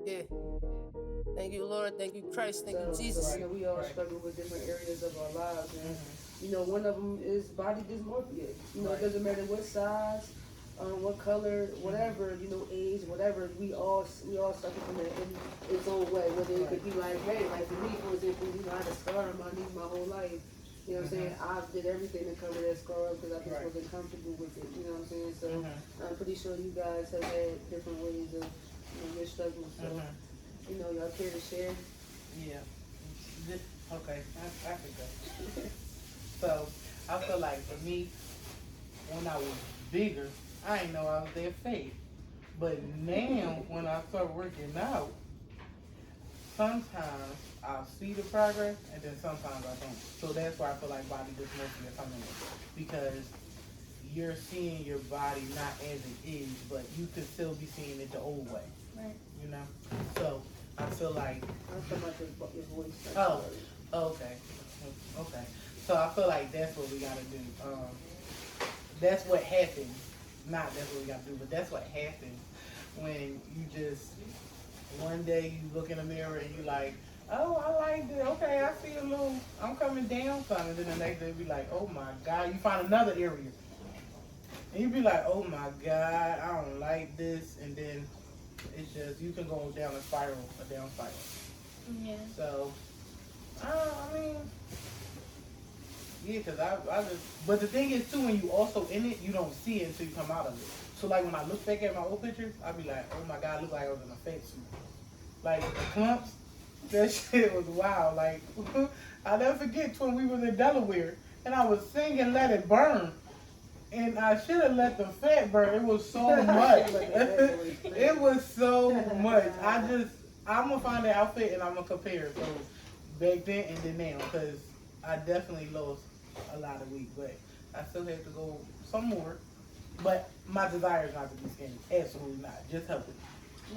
Yeah. Thank you, Lord. Thank you, Christ. Thank you, Jesus. So, we all struggle with different areas of our lives, and one of them is body dysmorphia. It doesn't matter what size, what color, whatever, age, whatever. We all suffer from that in its own way. Whether it could be like, hey, like for me, for example, I had a scar on my knee my whole life. You know what I'm saying? I did everything to cover that scar up because I just wasn't comfortable with it. You know what I'm saying? So I'm pretty sure you guys have had different ways of your struggles. So y'all care to share? Yeah. Okay, I could go. So I feel like for me, when I was bigger, I didn't know I was that fat. But now, when I start working out, sometimes I'll see the progress, and then sometimes I don't. So that's why I feel like body dysmorphia is coming in. Because you're seeing your body not as it is, but you could still be seeing it the old way. Right. So I feel like... I'm talking about your voice. Oh, okay. Okay. So I feel like that's what we gotta do. That's what happens. Not that's what we gotta do, but that's what happens when you just one day you look in the mirror and you like, oh, I like it. Okay, I see a little. I'm coming down some, and then the next day you be like, oh my God, you find another area, and you be like, oh my God, I don't like this, and then it's just you can go down a spiral. Yeah. So, I mean. Yeah, because I just, but the thing is too, when you also in it, you don't see it until you come out of it. So like when I look back at my old pictures, I be like, oh my God, I look like I was in a fat suit. Like the clumps, that shit was wild. Like, I'll never forget when we was in Delaware and I was singing Let It Burn. And I should have let the fat burn. It was so much. It was so much. I'm going to find the outfit and I'm going to compare it. So back then and then now, because I definitely lost a lot of weight, but I still have to go some more. But my desire is not to be skinny. Absolutely not. Just help it.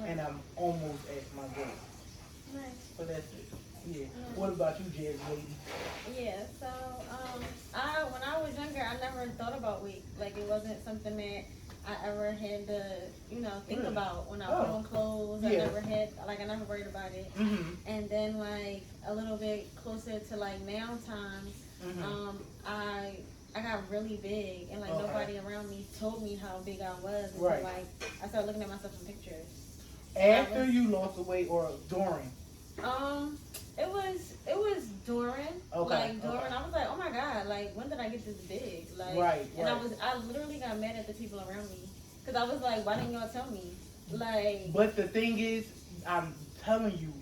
Right. And I'm almost at my goal. Nice. So that's it. Yeah. What about you, Jazz lady? Yeah, so when I was younger, I never thought about weight. Like, it wasn't something that I ever had to, think about when I put on clothes. I never worried about it. Mm-hmm. And then, like, a little bit closer to, like, now times, I got really big, and, like, nobody around me told me how big I was. And so, like, I started looking at myself in pictures. After you lost the weight or during? It was during. Okay. Like during, I was like, oh my God, like when did I get this big? Like, and I literally got mad at the people around me because I was like, why didn't y'all tell me? Like. But the thing is, I'm telling you,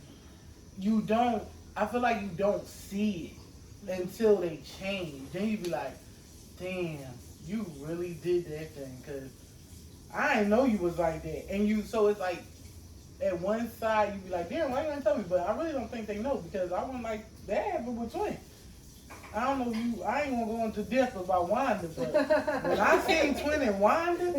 you don't. I feel like you don't see it until they change. Then you be like, damn, you really did that thing because I didn't know you was like that. And you, so it's like. At one side, you be like, damn, why you gonna tell me? But I really don't think they know because I wasn't like that happened with Twin. I don't know you. I ain't gonna go into depth about Wanda, but when I seen Twin and Wanda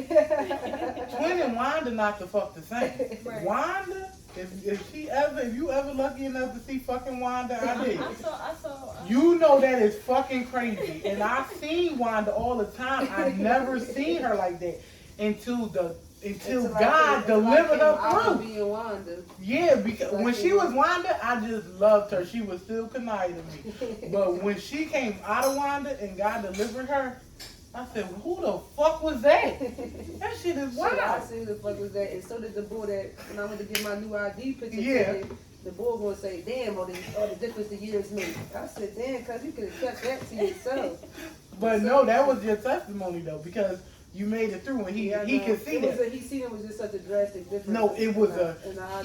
not the fuck the same. Right. Wanda, if you ever lucky enough to see fucking Wanda, I did. I saw. You know that is fucking crazy, and I seen Wanda all the time. I never seen her like that until God delivered her through. Yeah, because when she was Wanda, I just loved her. She was still conniving to me. But when she came out of Wanda and God delivered her, I said, who the fuck was that? That shit is wild. I said, who the fuck was that? And so did the boy that, when I went to get my new ID picture, the boy gonna say, damn, all the difference the years made. I said, damn, cuz you could have kept that to yourself. But no, that was your testimony though, because you made it through, and he could see that. He seen it was just such a drastic difference. No, it was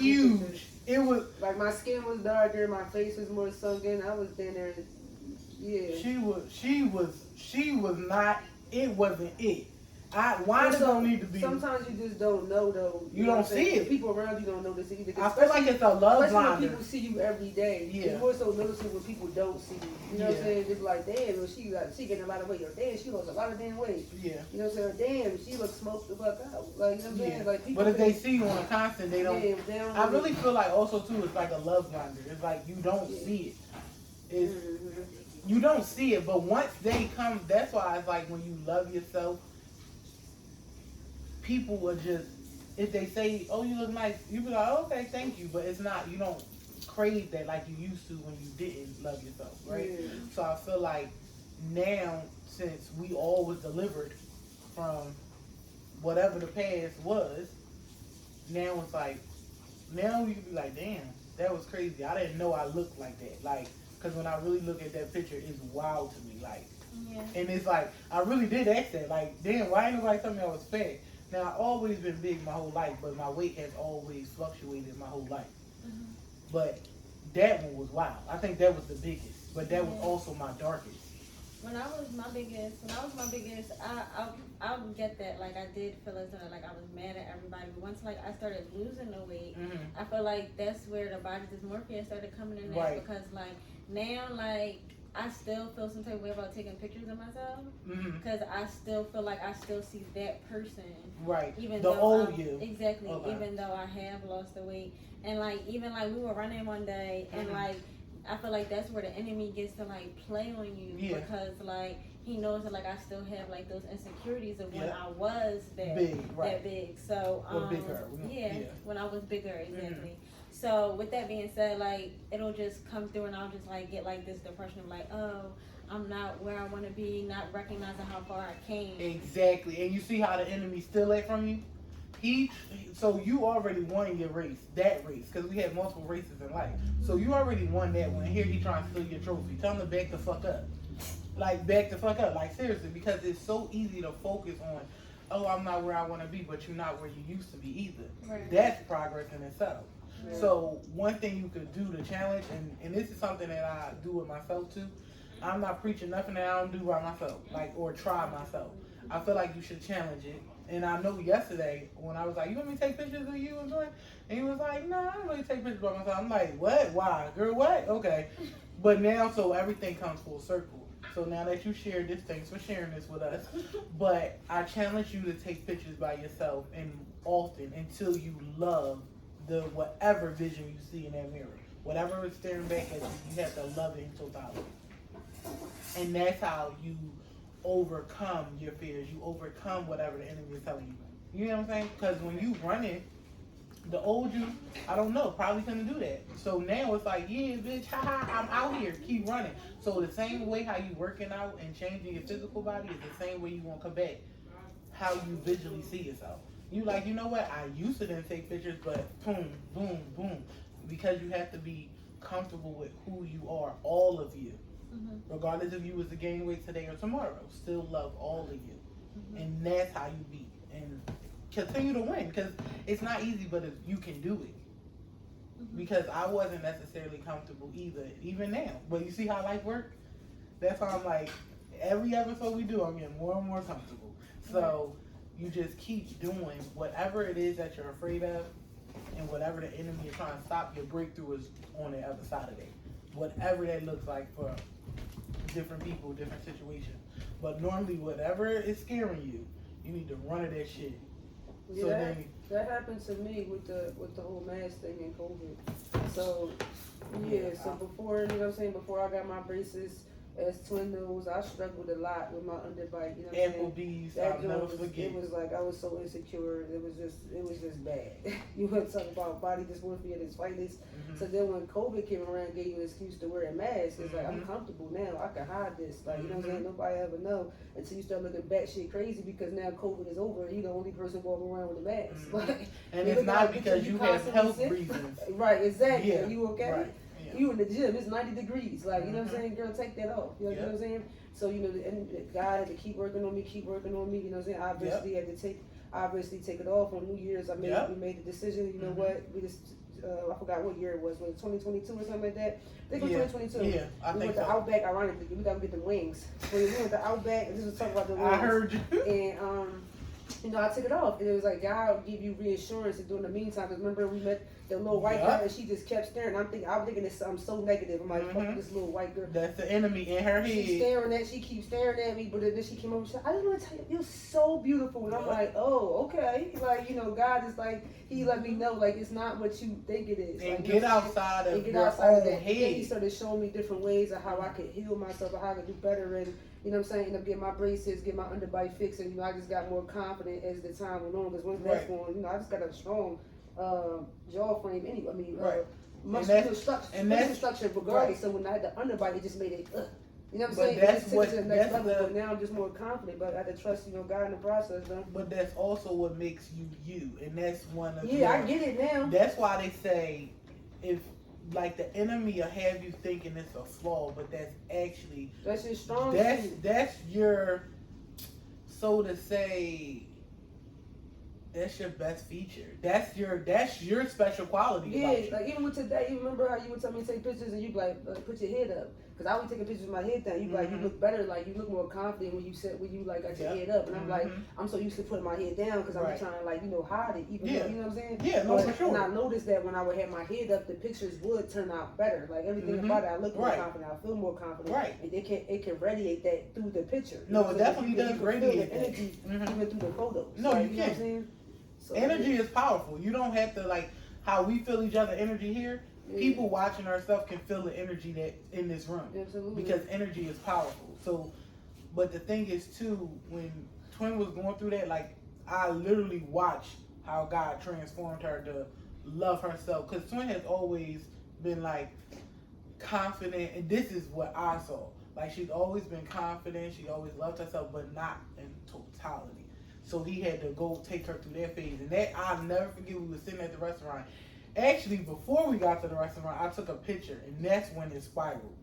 huge. It was like my skin was darker, my face was more sunken. I was down there. Yeah. She was not. It wasn't it. Wanda don't need to be. Sometimes you just don't know though. You don't see it. People around you don't notice it either. I feel like it's a love blinder. When people see you every day. Yeah. It's more so noticeable when people don't see you. You know what I'm saying? Just like, damn, well, she getting a lot of weight. Or damn, she lost a lot of damn weight. Yeah. You know what I'm saying? Damn, she looks smoked the fuck out. Like, you know what I'm saying? Like, people. But if they see you on a constant, they don't. Yeah, they don't I really feel like also too, it's like a love blinder. It's like you don't see it. It's you don't see it, but once they come, that's why it's like when you love yourself. People will just if they say, "Oh, you look nice," you be like, oh, "Okay, thank you," but it's not. You don't crave that like you used to when you didn't love yourself, right? Yeah. So I feel like now, since we all was delivered from whatever the past was, now it's like, now you can be like, damn, that was crazy. I didn't know I looked like that. Like, because when I really look at that picture, it's wild to me. Like, Yeah. and it's like, I really did ask that. Like, damn, why ain't nobody tell me I was fat? Now, I've always been big my whole life, but my weight has always fluctuated my whole life. Mhm. But that one was wild. I think that was the biggest, but that was Yeah. also my darkest. When I was my biggest, I would get that. Like, I did feel as though like I was mad at everybody. But once like I started losing the weight, Mm-hmm. I feel like that's where the body dysmorphia started coming in there. Right. Because like now, like I still feel some type of way about taking pictures of myself. Mm-hmm. Because I still feel like I still see that person. Right. Even The though old you. Exactly. Okay. Even though I have lost the weight, and like even like we were running one day, and Mhm. like I feel like that's where the enemy gets to like play on you. Yeah. Because like he knows that like I still have like those insecurities of when Yeah. I was that Big, right. that big. So Or bigger. yeah, Yeah. when I was bigger, exactly. So with that being said, like it'll just come through, and I'll just like get like this depression of like, oh, I'm not where I want to be, not recognizing how far I came. Exactly. And you see how the enemy steal it from you? So you already won your race, that race, because we had multiple races in life. So you already won that one. Here he trying to steal your trophy. Tell him to back the fuck up. Like, back the fuck up. Like, seriously, because it's so easy to focus on, oh, I'm not where I want to be, but you're not where you used to be either. Right. That's progress in itself. Yeah. So one thing you could do to challenge, and this is something that I do with myself too, I'm not preaching nothing that I don't do by myself, like, or try myself. I feel like you should challenge it. And I know yesterday when I was like, you want me to take pictures of you and join? And he was like, nah, I don't really take pictures by myself. I'm like, what? Why? Girl, what? Okay. But now, so everything comes full circle. So now that you shared this, thanks for sharing this with us. But I challenge you to take pictures by yourself and often until you love the whatever vision you see in that mirror. Whatever is staring back at you, you have to love it in totality. And that's how you overcome your fears. You overcome whatever the enemy is telling you. You know what I'm saying? Because when you running, the old you, I don't know, probably couldn't do that. So now it's like, yeah, bitch, haha, I'm out here, keep running. So the same way how you working out and changing your physical body is the same way you want to combat how you visually see yourself. You like, you know what? I used to then take pictures, but boom, boom, boom, because you have to be comfortable with who you are, all of you. Mm-hmm. Regardless if you was to gain weight today or tomorrow, still love all of you. Mm-hmm. And that's how you beat. And continue to win, because it's not easy, but you can do it. Mm-hmm. Because I wasn't necessarily comfortable either, even now. But you see how life works? That's how I'm like, every episode we do, I'm getting more and more comfortable. So you just keep doing whatever it is that you're afraid of, and whatever the enemy is trying to stop, your breakthrough is on the other side of it. Whatever that looks like for different people, different situations. But normally, whatever is scaring you, you need to run at that shit. Yeah, So then, that happened to me with the whole mask thing in COVID. So yeah, so before, you know what I'm saying, before I got my braces as twin nose, I struggled a lot with my underbite. You know what I'm saying? Applebee's, That I'll joint never was, forget. it was like I was so insecure. It was just bad. You want to talk about body dysmorphia at its finest. Mhm. So then when COVID came around, and gave you an excuse to wear a mask. It's like I'm Mhm. comfortable now. I can hide this. Like you know what I'm Mhm. saying. Nobody ever know until you start looking batshit crazy because now COVID is over. You're the only person walking around with a mask. Mhm. Like, And you it's look not like because you you have constantly health sick. reasons. Right, exactly. Yeah, Are you okay? right, yeah. You in the gym, it's 90 degrees. Like, you know what I'm Mhm. saying? Girl, take that off. You know, Yep. what I'm saying? So, you know, and God had to keep working on me, you know what I'm saying? I obviously had to take it off on New Year's. Yep. We made the decision, you know Mhm. what? We just, I forgot what year it was 2022 or something like that? I think it was Yeah. 2022. Yeah, I we think went to so. Outback, ironically. We gotta get the wings. We went to Outback, and this was talking about the wings. I heard you. And, you know, I took it off, and it was like God would give you reassurance and during the meantime. Because remember, we met the little white Yeah. girl, and she just kept staring. I'm thinking this. I'm so negative. I'm like, fuck this little white girl. That's the enemy in her She's head. she keeps staring at me, but then she came over. She said, "I just want to tell you, you're so beautiful." And I'm Yeah. like, "Oh, okay." Like, you know, God is like, He let me know, like, it's not what you think it is. And like, get you know, outside and of get your outside of own that. And then He head. started showing me different ways of how I could heal myself, or how I could do better, you know what I'm saying, end up getting my braces, get my underbite fixed, and, you know, I just got more confident as the time went on, because once that's going, you know, I just got a strong jaw frame anyway. I mean, muscular structure regardless. So when I had the underbite, it just made it, you know what I'm saying? That's what, to the next level, but now I'm just more confident, but I had to trust, you know, God in the process, though. But that's also what makes you you, and that's one of I get it now. That's why they say, if, like, the enemy will have you thinking it's a flaw, but that's actually, that's your strong that's your, so to say, that's your best feature. That's your special quality. Yeah, like even with today, you remember how you would tell me to take pictures and you be like, put your head up. Because I would take a picture with my head down. You be like, you look better, like you look more confident when you like got your head up. And I'm like, I'm so used to putting my head down because I'm trying to, like, you know, hide it. Even though, you know what I'm saying? Yeah, no, for sure. And I noticed that when I would have my head up, the pictures would turn out better. Like everything about it, I look more confident. I feel more confident. Right. And it can radiate that through the picture. No, it definitely does radiate the energy even through the photos. No, like, you know what I'm can't. saying? So, energy is powerful. You don't have to, like, how we feel each other energy here. People watching our stuff can feel the energy that in this room. Absolutely. Because energy is powerful. So, but the thing is too, when Twin was going through that, like, I literally watched how God transformed her to love herself. Because Twin has always been, like, confident, and this is what I saw. Like, she's always been confident. She always loved herself, but not in totality. So he had to go take her through that phase. And that, I'll never forget, we were sitting at the restaurant. Actually, before we got to the restaurant, I took a picture, and that's when it spiraled.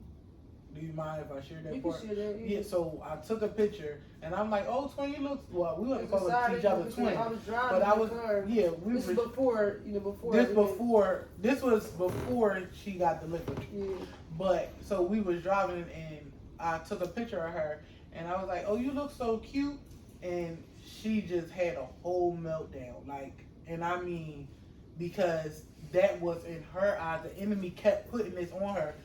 Do you mind if I share that part? Can share that, yeah, so I took a picture, and I'm like, oh, Twin, you look, well, we wasn't calling each other Twin. I was driving but I was, car. yeah, this was before, you know, before. This was before she got delivered. Yeah. But, so we was driving, and I took a picture of her, and I was like, oh, you look so cute, and she just had a whole meltdown, like, and I mean, because that was in her eyes, the enemy kept putting this on her,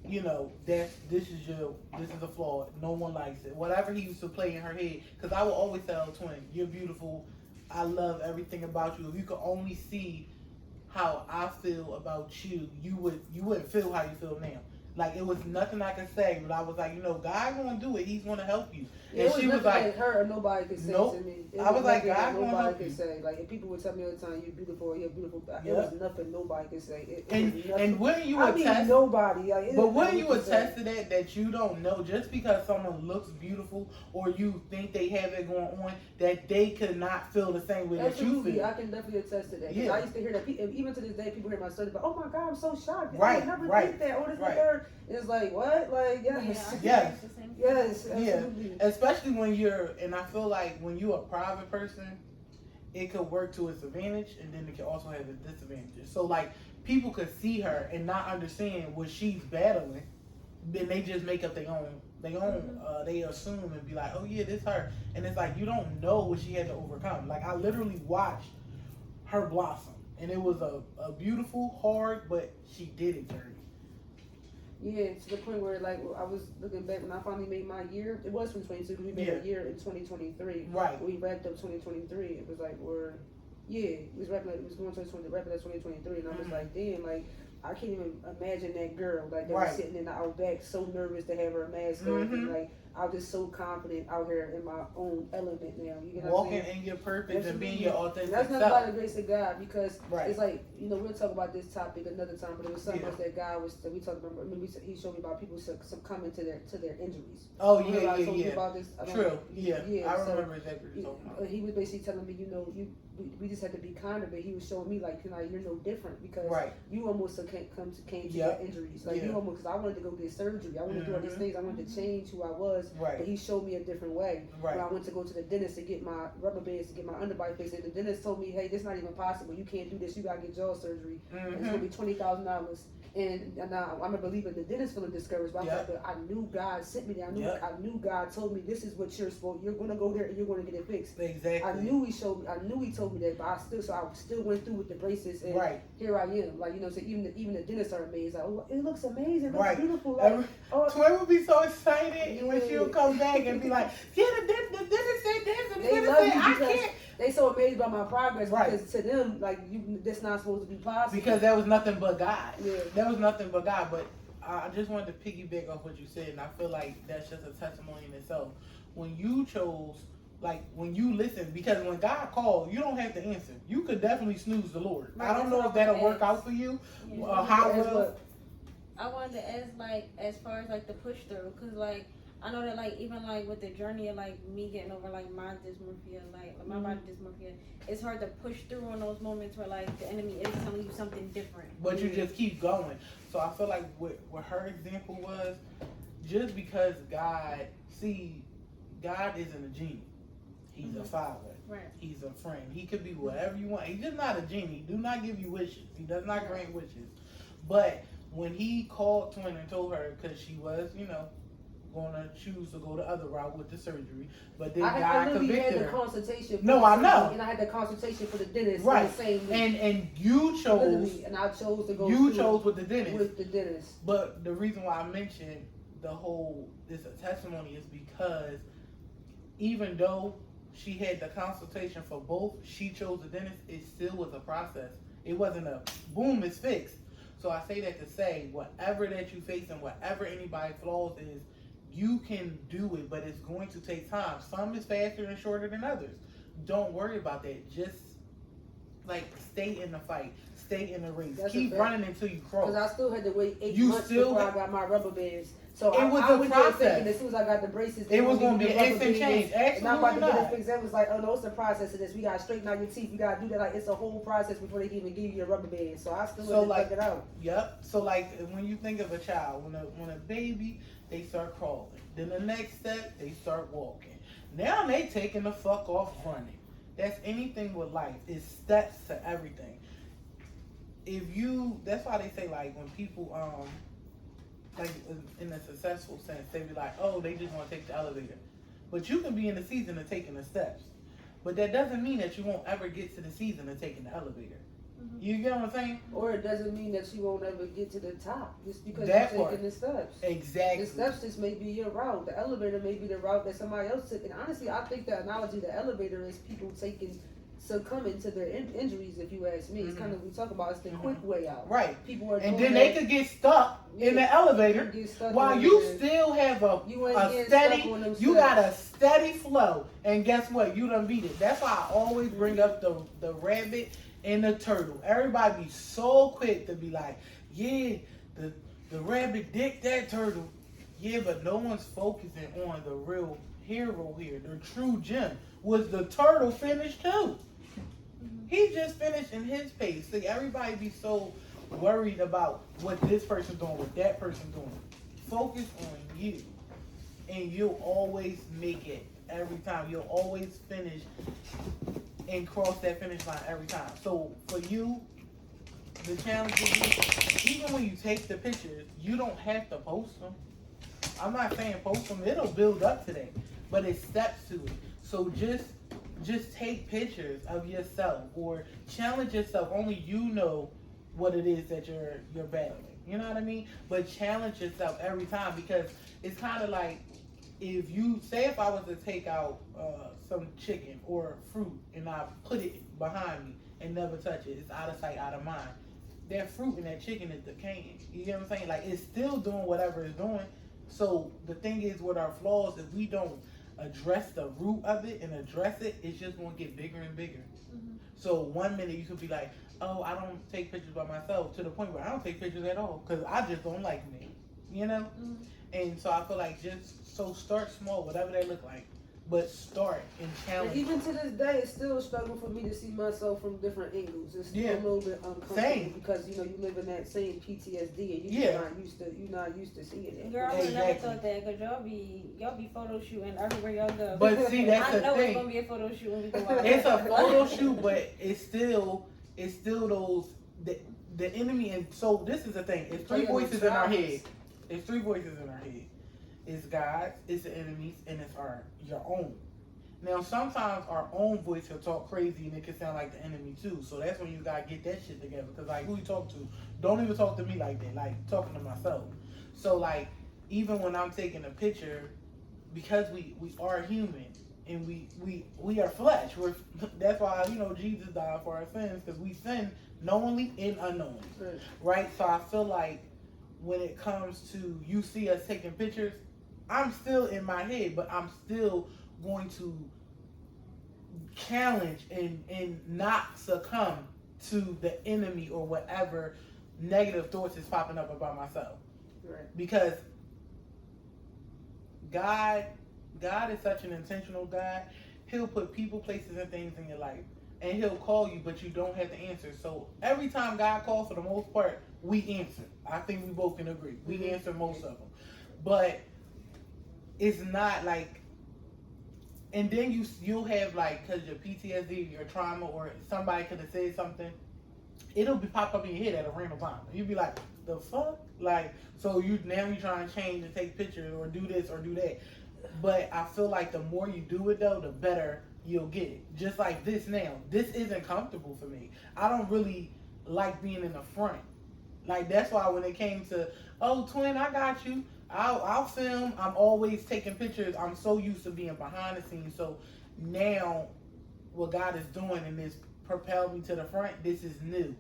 you know, this is a flaw, no one likes it, whatever he used to play in her head, because I would always tell Twin, you're beautiful, I love everything about you. If you could only see how I feel about you, you wouldn't feel how you feel now. Like, it was nothing I could say, but I was like, you know, God gonna do it. He's gonna help you. Yeah, and it was she was like, her or nobody could say to me. I was like, God gonna nobody help could you. say. Like, if people would tell me all the time, you're beautiful, it was nothing nobody could say. And wouldn't you attest? Nobody. Like, but wouldn't you attest to that you don't know, just because someone looks beautiful or you think they have it going on, that they could not feel the same way that you feel? I can definitely attest to that. Yeah. I used to hear that, even to this day, people hear my story, but oh my God, I'm so shocked. Right, I never right, think that. Oh, this right. third. It's like, what? Like, yes. Yes, absolutely. Yeah, especially when you're, and I feel like when you're a private person, it could work to its advantage, and then it can also have its disadvantages. So, like, people could see her and not understand what she's battling, then they just make up their own, they assume and be like, oh yeah, this her, and it's like, you don't know what she had to overcome. Like, I literally watched her blossom, and it was a beautiful, hard, but she did it, journey. Yeah, to the point where, like, I was looking back when I finally made my year. It was from 22 because we made a year in 2023. Right. We wrapped up 2023. It was like, it was wrapping up, it was going to wrapping up 2023, and I was like, damn, like, I can't even imagine that girl, like, that was sitting in the outback, so nervous to have her mask on, and, like, I was just so confident out here in my own element now. You know walking in your purpose and being your authentic self. That's not by the grace of God, because it's like, you know, we'll talk about this topic another time, but it was something else that God was, that we talked about. Remember, he showed me about people succumbing to their injuries. Oh, remember I told you about this? True. Yeah, I remember exactly what you're talking about. He was basically telling me, you know, we just had to be kinder, but he was showing me, like, you're no different, because you almost came to your injuries. Like, you almost, because I wanted to go get surgery. I wanted to do all these things. I wanted to change who I was. But he showed me a different way. When I went to go to the dentist to get my rubber bands to get my underbite fixed, and the dentist told me, hey, this is not even possible. You can't do this. You gotta get jaw surgery. It's gonna be $20,000. And I remember leaving the dentist feeling discouraged, but I knew God sent me there. I knew God told me this is what you're going to go there and you're going to get it fixed. Exactly. I knew he told me that, but I still went through with the braces, and here I am. Like, you know, so even the dentists are amazed. Like, oh, it looks amazing, it looks beautiful. Like, Twin would be so excited when she'll come back and be like, yeah, the dentist said this, and the dentist said I can't. They so amazed by my progress, because to them, like, that's not supposed to be possible. Because that was nothing but God. Yeah. That was nothing but God. But I just wanted to piggyback off what you said, and I feel like that's just a testimony in itself. When you chose, like when you listen, because when God called, you don't have to answer. You could definitely snooze the Lord. Right, I don't know if that'll work out for you. How well? I wanted to ask, like, as far as like the push through, cause like I know that like even like with the journey of like me getting over like my dysmorphia, like my body dysmorphia, it's hard to push through on those moments where like the enemy is telling you something different. But you just keep going. So I feel like what her example was, just because God isn't a genie. He's a father. Right. He's a friend. He could be whatever you want. He's just not a genie. He do not give you wishes. He does not grant wishes. But when he called Twin and told her, because she was, going to choose to go the other route with the surgery, but then God convicted her. Consultation. No, I know. And I had the consultation for the dentist. Right. The same week. And you chose. And I chose to go. You chose with the dentist. With the dentist. But the reason why I mentioned this a testimony is because even though she had the consultation for both, she chose the dentist. It still was a process. It wasn't a boom, it's fixed. So I say that to say, whatever that you face and whatever anybody's flaws is, you can do it, but it's going to take time. Some is faster and shorter than others. Don't worry about that. Just stay in the fight, stay in the race. Keep running until you cross. Because I still had to wait 8 months before I got my rubber bands. So it was a process. As soon as I got the braces, it was going to be an instant change. And I'm about to get it fixed. That was like, oh no, it's a process of this. We got to straighten out your teeth. We got to do that. Like, it's a whole process before they can even give you your rubber band. So I still had to check it out. Yep. So when you think of a child, when a baby, they start crawling. Then the next step, they start walking. Now they taking the fuck off running. That's anything with life. It's steps to everything. That's why they say when people like in a successful sense, they be like, oh, they just want to take the elevator. But you can be in the season of taking the steps. But that doesn't mean that you won't ever get to the season of taking the elevator. Mm-hmm. You get what I'm saying? Or it doesn't mean that you won't ever get to the top just because you're taking the steps. Exactly. The steps just may be your route. The elevator may be the route that somebody else took. And honestly, I think the analogy of the elevator is people succumbing to their injuries, if you ask me. It's kind of, we talk about, it's the quick way out. Right. People are and then they could get stuck in the elevator while you still have a steady, you got a steady flow. And guess what? You done beat it. That's why I always bring up the rabbit and the turtle. Everybody be so quick to be like, yeah, the rabbit dicked that turtle. Yeah, but no one's focusing on the real hero here. The true gem was the turtle finished too. He just finished in his pace. See, everybody be so worried about what this person's doing, what that person's doing. Focus on you, and you'll always make it every time. You'll always finish and cross that finish line every time. So for you, the challenge is, even when you take the pictures, you don't have to post them. I'm not saying post them. It'll build up today, but it steps to it. So just take pictures of yourself or challenge yourself. Only you know what it is that you're battling. You know what I mean? But challenge yourself every time, because it's kind of like, if I was to take out some chicken or fruit and I put it behind me and never touch it, it's out of sight, out of mind. That fruit and that chicken is decaying. You get what I'm saying? Like, it's still doing whatever it's doing. So the thing is, with our flaws, if we don't address the root of it and address it, it's just going to get bigger and bigger. Mm-hmm. So 1 minute you could be like, oh, I don't take pictures by myself, to the point where I don't take pictures at all because I just don't like me, Mm-hmm. And so I feel like start small, whatever they look like, but start and challenge. And even to this day, it's still a struggle for me to see myself from different angles. It's still a little bit uncomfortable because you live in that same PTSD and you're not used to seeing it. Girl, I would never thought that, because y'all be photo shooting everywhere y'all go. But see, that's the thing. I know it's gonna be a photo shoot when we go out. It's a photo shoot, but it's still those the enemy. And so this is the thing. It's three voices in our head. It's three voices in our head. It's God's, it's the enemy's, and it's your own. Now, sometimes our own voice will talk crazy and it can sound like the enemy too. So that's when you gotta get that shit together. Because who you talk to, don't even talk to me like that. Like, talking to myself. So even when I'm taking a picture, because we are human and we are flesh. That's why Jesus died for our sins, because we sin knowingly and unknowingly, right? So I feel like when it comes to you see us taking pictures, I'm still in my head, but I'm still going to challenge and not succumb to the enemy or whatever negative thoughts is popping up about myself. Right. Because God is such an intentional God. He'll put people, places, and things in your life. And he'll call you, but you don't have to answer. So every time God calls, for the most part, we answer. I think we both can agree. We answer most of them. But it's not like, and then you'll have like, because your PTSD, your trauma, or somebody could have said something, it'll be pop up in your head at a random time. You'll be like, the fuck? Like, so you're trying to change and take pictures or do this or do that. But I feel like the more you do it though, the better you'll get it. Just like this now. This isn't comfortable for me. I don't really like being in the front. Like, that's why when it came to, oh, twin, I got you. I'll film. I'm always taking pictures. I'm so used to being behind the scenes. So now what God is doing and this propelled me to the front, this is new.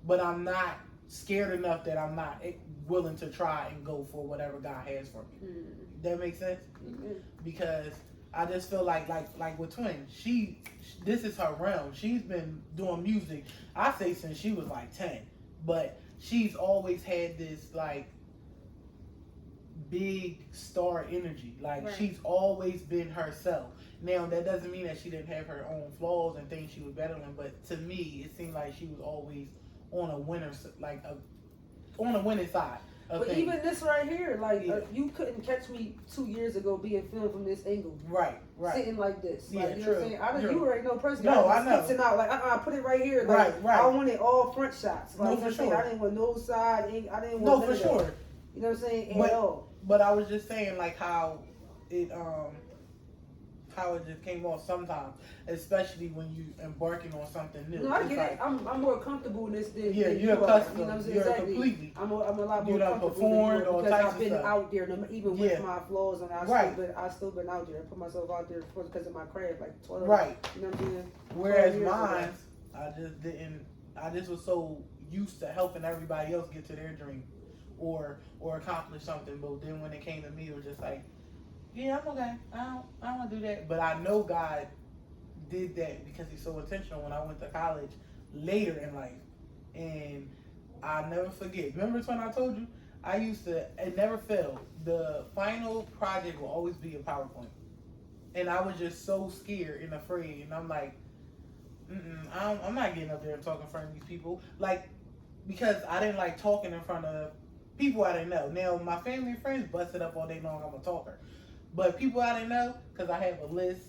But I'm not scared enough that I'm not willing to try and go for whatever God has for me. That makes sense? Because I just feel like with Twin, this is her realm. She's been doing music, I say, since she was like 10. But she's always had this like big star energy. Like, right. She's always been herself. Now, that doesn't mean that she didn't have her own flaws and things she was battling, but to me, it seemed like she was always on a winner, on a winning side. But things. Even this right here, like, you couldn't catch me 2 years ago being filmed from this angle. Right. Sitting like this. Yeah, like, you true. know what I'm saying? You already know personally. No, I know. Fixing out, like, put it right here. Like, right. I wanted all front shots. Like, no, for sure. I didn't want no side. I didn't want no, none for of sure. that. You know what I'm saying? At all. But I was just saying, like, how it just came off sometimes, especially when you embarking on something new. No, I get it. I'm more comfortable in this than you're you accustomed. You know what I'm saying? You're exactly. completely. I'm a lot more comfortable performed all because types I've been of stuff. out there, even with my flaws, and I've still been out there. I put myself out there because of my craft, like 12. Right. You know what I'm saying? Whereas mine, I just was so used to helping everybody else get to their dream, or accomplish something. But then when it came to me, it was just like, yeah, I'm okay. I don't want to do that. But I know God did that because he's so intentional. When I went to college later in life, and I'll never forget. Remember when I told you it never failed. The final project will always be a PowerPoint. And I was just so scared and afraid. And I'm like, I'm not getting up there and talking in front of these people. Like, because I didn't like talking in front of people I didn't know. Now, my family and friends busted up all day long. I'm a talker. But people I didn't know, because I have a list,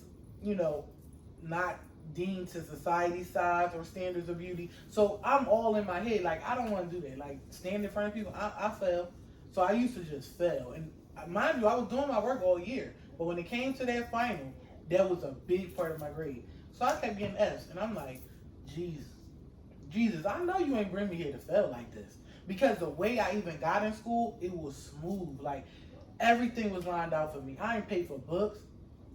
not deemed to society's size or standards of beauty. So I'm all in my head. Like, I don't want to do that. Like, stand in front of people, I fail. So I used to just fail. And mind you, I was doing my work all year. But when it came to that final, that was a big part of my grade. So I kept getting F's. And I'm like, Jesus, I know you ain't bring me here to fail like this. Because the way I even got in school, it was smooth. Like, everything was lined out for me. I ain't paid for books.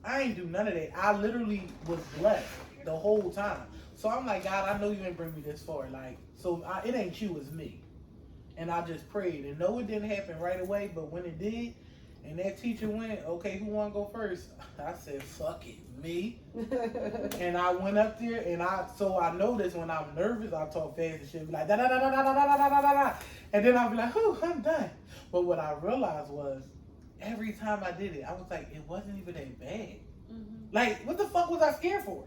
I ain't do none of that. I literally was blessed the whole time. So I'm like, God, I know you ain't bring me this far. Like, so it ain't you, it's me. And I just prayed. And no, it didn't happen right away. But when it did, and that teacher went, okay, who want to go first? I said, fuck it, me. And I went up there, and I noticed when I'm nervous, I talk fast and shit, be like, da da da da da da da da da da. And then I'll be like, whew, I'm done. But what I realized was, every time I did it, I was like, it wasn't even that bad. Mm-hmm. Like, what the fuck was I scared for?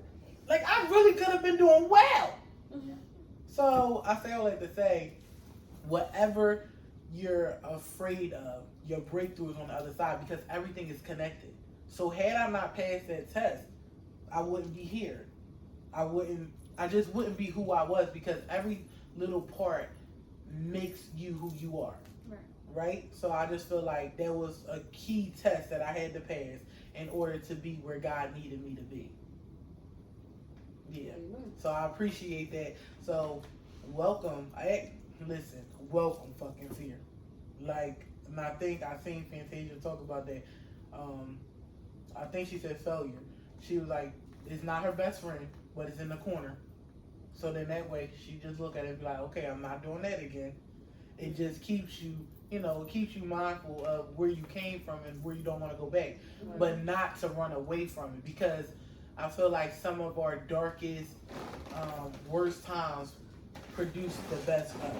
Like, I really could have been doing well. Mm-hmm. So I say all that to say, whatever you're afraid of, your breakthrough is on the other side, because everything is connected. So had I not passed that test, I wouldn't be here. I just wouldn't be who I was, because every little part makes you who you are. Right? So I just feel like there was a key test that I had to pass in order to be where God needed me to be. Yeah. Amen. So I appreciate that. So welcome. Welcome fucking fear. Like, and I think I seen Fantasia talk about that. I think she said failure. She was like, it's not her best friend, but it's in the corner. So then that way she just look at it and be like, okay, I'm not doing that again. It just keeps you you know, it keeps you mindful of where you came from and where you don't want to go back, Right. but not to run away from it, because I feel like some of our darkest, worst times produce the best of.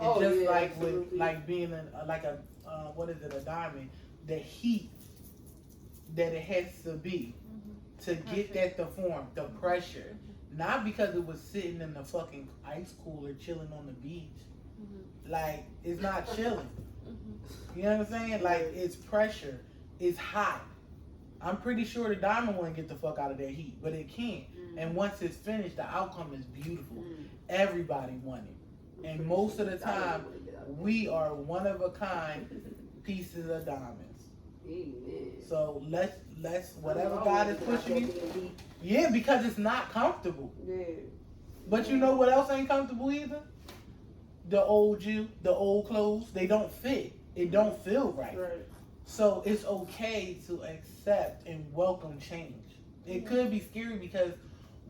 It's just like absolutely. with like being what is it, a diamond, the heat that it has to be to get that to form, the pressure, not because it was sitting in the fucking ice cooler chilling on the beach. Like, it's not chilling. You know what I'm saying? Like, it's pressure. It's hot. I'm pretty sure the diamond wouldn't get the fuck out of that heat, but it can. And once it's finished, the outcome is beautiful. Everybody won it. And most of the time, we are one of a kind pieces of diamonds. So let's whatever God is pushing you. Yeah, because it's not comfortable. Yeah. But you know what else ain't comfortable either? The old you, the old clothes, they don't fit. It don't feel right. So it's okay to accept and welcome change. It could be scary because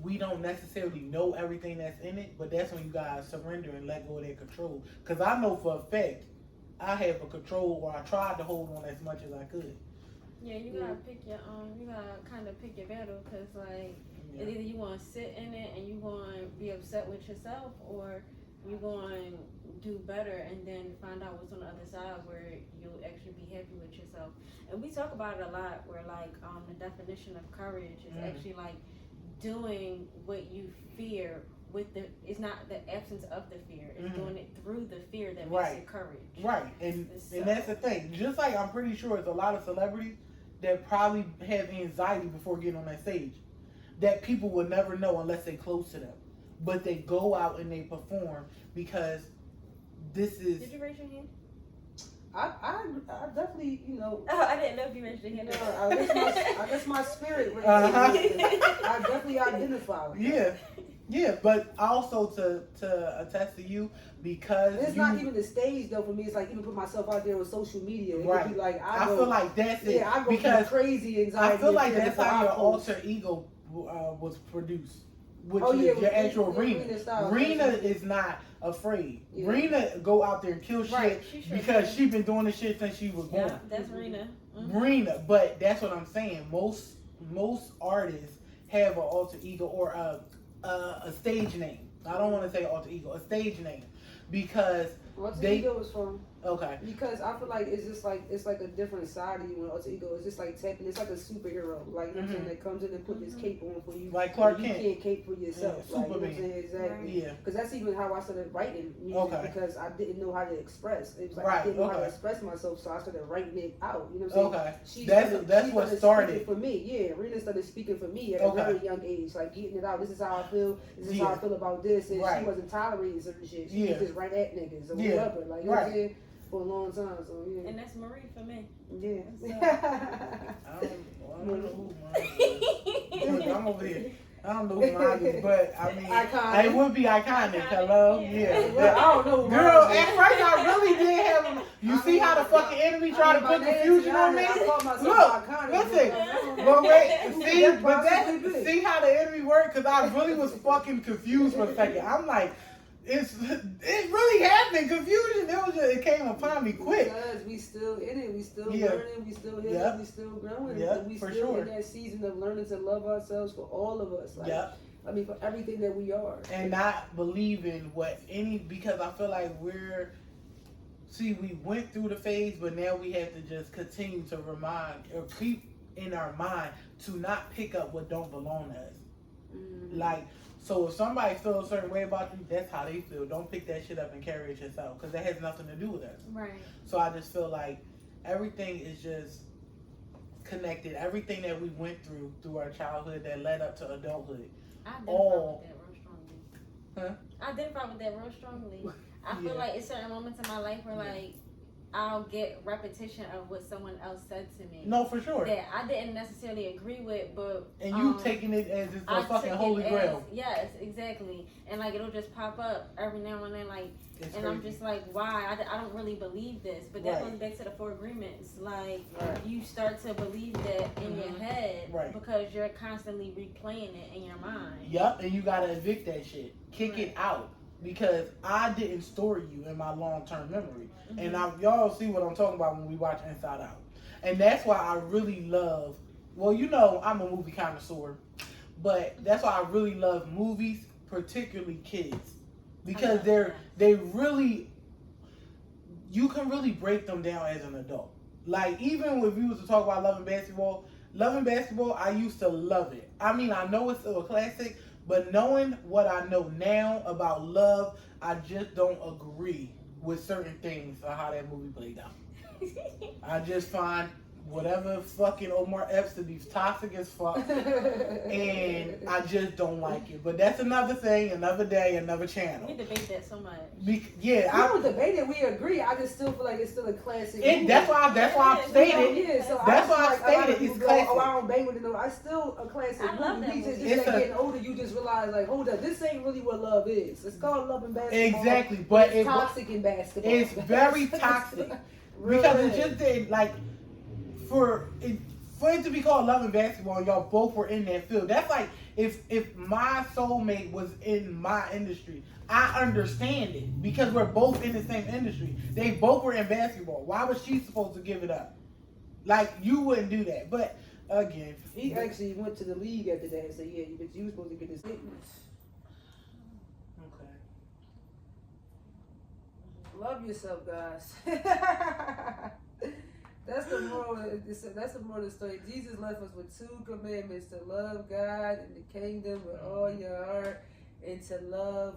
we don't necessarily know everything that's in it, but that's when you guys surrender and let go of that control. Because I know for a fact, I have a control, or I tried to hold on as much as I could. Yeah, you gotta pick your you gotta kind of pick your battle, because like it's either you want to sit in it and you want to be upset with yourself, or you going to do better and then find out what's on the other side where you'll actually be happy with yourself. And we talk about it a lot, where like the definition of courage is actually like doing what you fear with it's not the absence of the fear, it's doing it through the fear that makes it courage. Right. And that's the thing. Just like I'm pretty sure it's a lot of celebrities that probably have anxiety before getting on that stage, that people will never know unless they're close to them. But they go out and they perform because this is... Did you raise your hand? I definitely, you know... Oh, I didn't know if you raised your hand. No, I guess my spirit raised I definitely identify with that. Yeah, but also to attest to you, because it's not even the stage though for me. It's like even put myself out there on social media. It right. Be like, I feel like that's it. Yeah, I go because through crazy anxiety. I feel like that's how your alter ego was produced. Which is your actual Rena is not afraid. Yeah. Rena go out there and kill shit because she been doing this shit since she was born. Yeah, that's Rena. Rena, but that's what I'm saying. Most artists have an alter ego or a stage name. I don't want to say alter ego, a stage name, because alter ego is from. Okay. Because I feel like it's just like it's like a different side of you when alter ego is just like tapping. It's like a superhero, like you know what I'm saying, that comes in and put this cape on for you. Like Clark Kent. You can't cape for yourself. Yeah, like, you know what I'm saying? Exactly. Yeah. Because that's even how I started writing music because I didn't know how to express. It was like I didn't know how to express myself, so I started writing it out. You know what I'm saying? That's what started for me. Yeah, Rena started speaking for me at a very young age, like getting it out. This is how I feel. This is how I feel about this. And she wasn't tolerating certain shit. She was just right at niggas or whatever. Like you know what I'm saying? For a long time, so yeah. And that's Marie for me. Yeah. I don't know who mine is. I'm over here. I don't know who mine is, but I mean, it would be iconic. Hello? Yeah. Well, I don't know. Girl, at first I really did have. You see how the fucking enemy tried to put confusion on me? Look, listen. But wait, see how the enemy worked? Because I really was fucking confused for a second. I'm like, it really happened. Confusion. It came upon me quick. Because we still in it. We still learning. We still here. We still growing. We still in that season of learning to love ourselves for all of us. Like, I mean, for everything that we are. And not believing because I feel like we went through the phase, but now we have to just continue to remind or keep in our mind to not pick up what don't belong to us. Mm-hmm. Like, so if somebody feels a certain way about you, that's how they feel. Don't pick that shit up and carry it yourself, because that has nothing to do with us. Right. So I just feel like everything is just connected. Everything that we went through our childhood that led up to adulthood. I identify with that real strongly. I feel like it's certain moments in my life where like I'll get repetition of what someone else said to me. No, for sure. That I didn't necessarily agree with, but and you taking it as it's the fucking holy grail. Yes, exactly. And like it'll just pop up every now and then, like, it's and crazy. I'm just like, why? I don't really believe this. But that goes back to the 4 agreements. Like you start to believe that in your head because you're constantly replaying it in your mind. Yup, and you gotta evict that shit. Kick it out. because I didn't store you in my long-term memory. And now y'all see what I'm talking about when we watch Inside Out. And that's why I really love, well, you know, I'm a movie connoisseur, but that's why I really love movies, particularly Kidz, because they really, you can really break them down as an adult. Like, even if you was to talk about Loving Basketball, I used to love it. I mean, I know it's still a classic, but knowing what I know now about love, I just don't agree with certain things on how that movie played out. I just find whatever fucking Omar Epps to be toxic as fuck, and I just don't like it. But that's another thing, another day, another channel. We debate that so much. I don't debate it. We agree. I just still feel like it's still a classic. That's why I stated. Yeah, so that's why I stated it's classic. Oh, I don't bang with it. No, I still a classic movie. Just getting older, you just realize like, hold up, this ain't really what love is. It's called Love and Basketball. Exactly, but it's toxic in basketball. It's very toxic because it just did like. For it to be called Love and Basketball, y'all both were in that field. That's like if my soulmate was in my industry. I understand it because we're both in the same industry. They both were in basketball. Why was she supposed to give it up? Like, you wouldn't do that. But again, he actually went to the league after that and said, "Yeah, but you were supposed to get this." Okay. Love yourself, guys. That's the moral. That's the moral of the story. Jesus left us with 2 commandments: to love God and the kingdom with all your heart, and to love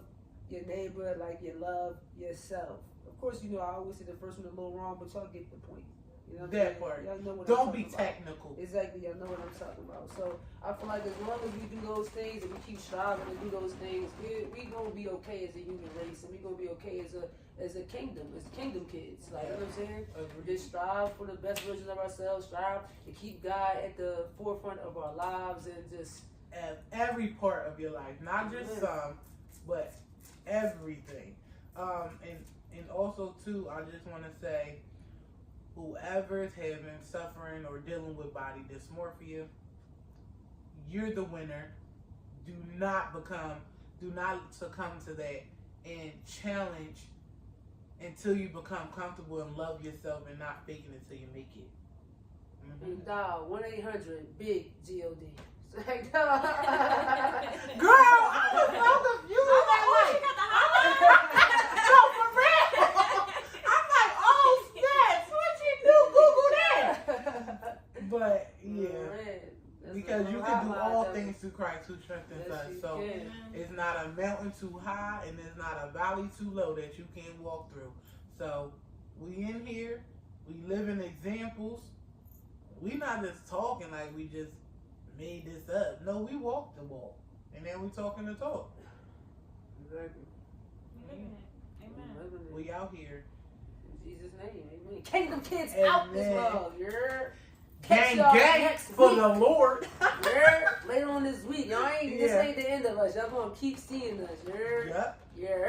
your neighbor like you love yourself. Of course, you know I always say the first one a little wrong, but y'all get the point. You know that part. Y'all know what Don't I'm be talking technical. about. Exactly, y'all know what I'm talking about. So I feel like as long as we do those things and we keep striving to do those things, we gonna be okay as a human race, and we gonna be okay as a kingdom, as kingdom kids. Like, you know what I'm saying? Just strive for the best version of ourselves. Strive to keep God at the forefront of our lives, and just every part of your life, not just some, but everything. And also too, I just want to say, whoever's having, suffering, or dealing with body dysmorphia, you're the winner. Do not succumb to that, and challenge until you become comfortable and love yourself, and not faking it till you make it. and dial 1-800-BIG-GOD. Girl, I was so confused. No, for real. I'm like, oh, snaps. What you do? Google that. But, yeah. Because you can do all things through Christ who strengthens us. So it's not a mountain too high, and it's not a valley too low that you can't walk through. So we in here. We live in examples. We not just talking like we just made this up. No, we walk the walk, and then we talking the talk. Exactly. Amen. We out here. In Jesus' name, amen. Kingdom kids Amen. out this world. You're Gang for the Lord. Later on this week, y'all ain't. This ain't the end of us. Y'all gonna keep seeing us. Yep. You're